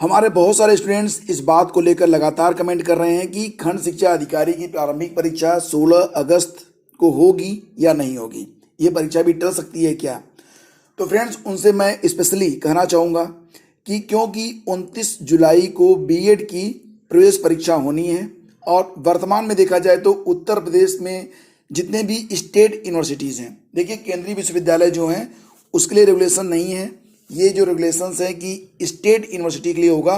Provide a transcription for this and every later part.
हमारे बहुत सारे स्टूडेंट्स इस बात को लेकर लगातार कमेंट कर रहे हैं कि खंड शिक्षा अधिकारी की प्रारंभिक परीक्षा 16 अगस्त को होगी या नहीं होगी, ये परीक्षा भी टल सकती है क्या। तो फ्रेंड्स, उनसे मैं स्पेशली कहना चाहूँगा कि क्योंकि 29 जुलाई को बीएड की प्रवेश परीक्षा होनी है और वर्तमान में देखा जाए तो उत्तर प्रदेश में जितने भी स्टेट यूनिवर्सिटीज़ हैं, देखिए केंद्रीय विश्वविद्यालय जो हैं उसके लिए रेगुलेशन नहीं है। ये जो रेगुलेशंस है कि स्टेट यूनिवर्सिटी के लिए होगा।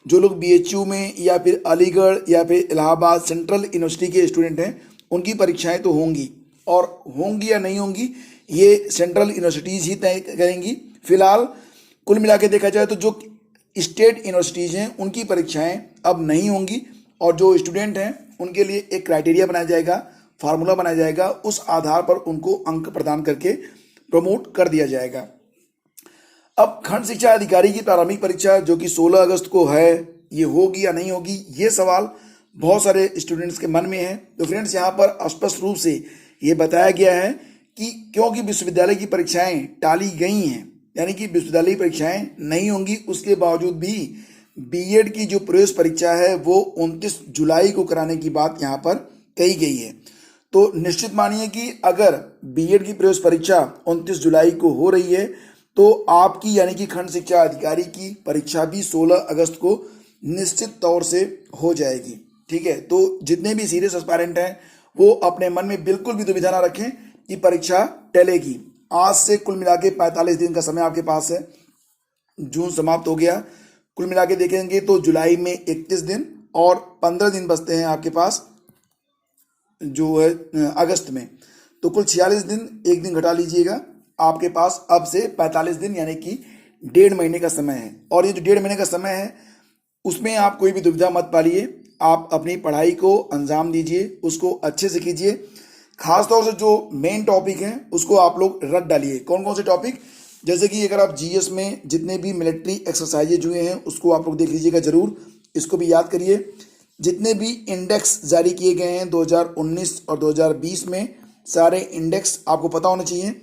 जो लोग बीएचयू में या फिर अलीगढ़ या फिर इलाहाबाद सेंट्रल यूनिवर्सिटी के स्टूडेंट हैं उनकी परीक्षाएं तो होंगी, और होंगी या नहीं होंगी ये सेंट्रल यूनिवर्सिटीज़ ही तय करेंगी। फिलहाल कुल मिला के देखा जाए तो जो स्टेट यूनिवर्सिटीज़ हैं उनकी परीक्षाएं अब नहीं होंगी, और जो स्टूडेंट हैं उनके लिए एक क्राइटेरिया बनाया जाएगा, फार्मूला बनाया जाएगा, उस आधार पर उनको अंक प्रदान करके प्रमोट कर दिया जाएगा। अब खंड शिक्षा अधिकारी की प्रारंभिक परीक्षा जो कि 16 अगस्त को है, ये होगी या नहीं होगी, ये सवाल बहुत सारे स्टूडेंट्स के मन में है। तो फ्रेंड्स, यहाँ पर स्पष्ट रूप से ये बताया गया है कि क्योंकि विश्वविद्यालय की परीक्षाएं टाली गई हैं, यानी कि विश्वविद्यालय की परीक्षाएं नहीं होंगी, उसके बावजूद भी बीएड की जो प्रवेश परीक्षा है वो 29 जुलाई को कराने की बात यहाँ पर कही गई है। तो निश्चित मानिए कि अगर बीएड की प्रवेश परीक्षा 29 जुलाई को हो रही है तो आपकी यानी कि खंड शिक्षा अधिकारी की परीक्षा भी 16 अगस्त को निश्चित तौर से हो जाएगी। ठीक है, तो जितने भी सीरियस एस्पायरेंट हैं वो अपने मन में बिल्कुल भी दुविधा ना रखें कि परीक्षा टलेगी। आज से कुल मिला के 45 दिन का समय आपके पास है। जून समाप्त हो गया, कुल मिला के देखेंगे तो जुलाई में 31 दिन और 15 दिन बचते हैं आपके पास जो है अगस्त में, तो कुल 46 दिन, एक दिन घटा लीजिएगा, आपके पास अब से 45 दिन यानी कि 1.5 महीने का समय है। और ये जो 1.5 महीने का समय है उसमें आप कोई भी दुविधा मत पालिए, आप अपनी पढ़ाई को अंजाम दीजिए, उसको अच्छे से कीजिए। खासतौर से जो मेन टॉपिक हैं उसको आप लोग रट डालिए। कौन कौन से टॉपिक, जैसे कि अगर आप जीएस में जितने भी मिलिट्री एक्सरसाइजेज हुए हैं उसको आप लोग देख लीजिएगा जरूर, इसको भी याद करिए। जितने भी इंडेक्स जारी किए गए हैं 2019 और 2020 में, सारे इंडेक्स आपको पता होना चाहिए।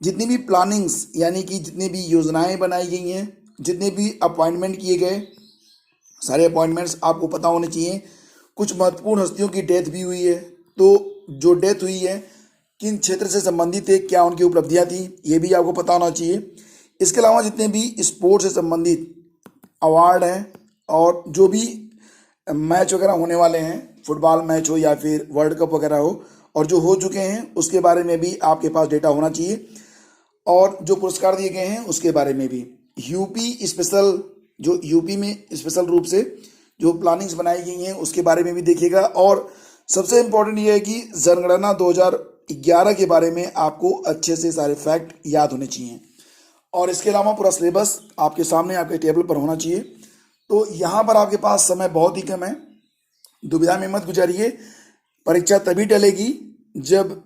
जितनी भी प्लानिंग्स यानी कि जितनी भी योजनाएं बनाई गई हैं, जितने भी अपॉइंटमेंट किए गए, सारे अपॉइंटमेंट्स आपको पता होने चाहिए। कुछ महत्वपूर्ण हस्तियों की डेथ भी हुई है, तो जो डेथ हुई है किन क्षेत्र से संबंधित है, क्या उनकी उपलब्धियां थी, ये भी आपको पता होना चाहिए। इसके अलावा जितने भी स्पोर्ट्स से संबंधित अवार्ड हैं और जो भी मैच वगैरह होने वाले हैं, फुटबॉल मैच हो या फिर वर्ल्ड कप वगैरह हो, और जो हो चुके हैं उसके बारे में भी आपके पास डेटा होना चाहिए, और जो पुरस्कार दिए गए हैं उसके बारे में भी। यूपी स्पेशल, जो यूपी में स्पेशल रूप से जो प्लानिंग्स बनाई गई हैं उसके बारे में भी देखिएगा। और सबसे इम्पोर्टेंट ये है कि जनगणना 2011 के बारे में आपको अच्छे से सारे फैक्ट याद होने चाहिए, और इसके अलावा पूरा सिलेबस आपके सामने आपके टेबल पर होना चाहिए। तो यहाँ पर आपके पास समय बहुत ही कम है, दुविधा में मत गुजारिए। परीक्षा तभी टलेगी जब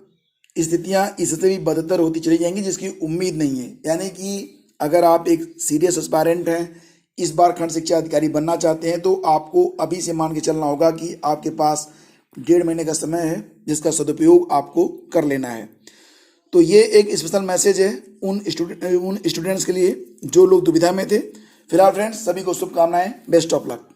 स्थितियाँ इससे भी बदतर होती चली जाएंगी जिसकी उम्मीद नहीं है। यानी कि अगर आप एक सीरियस एस्पायरेंट हैं, इस बार खंड शिक्षा अधिकारी बनना चाहते हैं, तो आपको अभी से मान के चलना होगा कि आपके पास 1.5 महीने का समय है जिसका सदुपयोग आपको कर लेना है। तो ये एक स्पेशल मैसेज है उन स्टूडेंट्स के लिए जो लोग दुविधा में थे। फिलहाल फ्रेंड्स, सभी को शुभकामनाएं, बेस्ट ऑफ लक।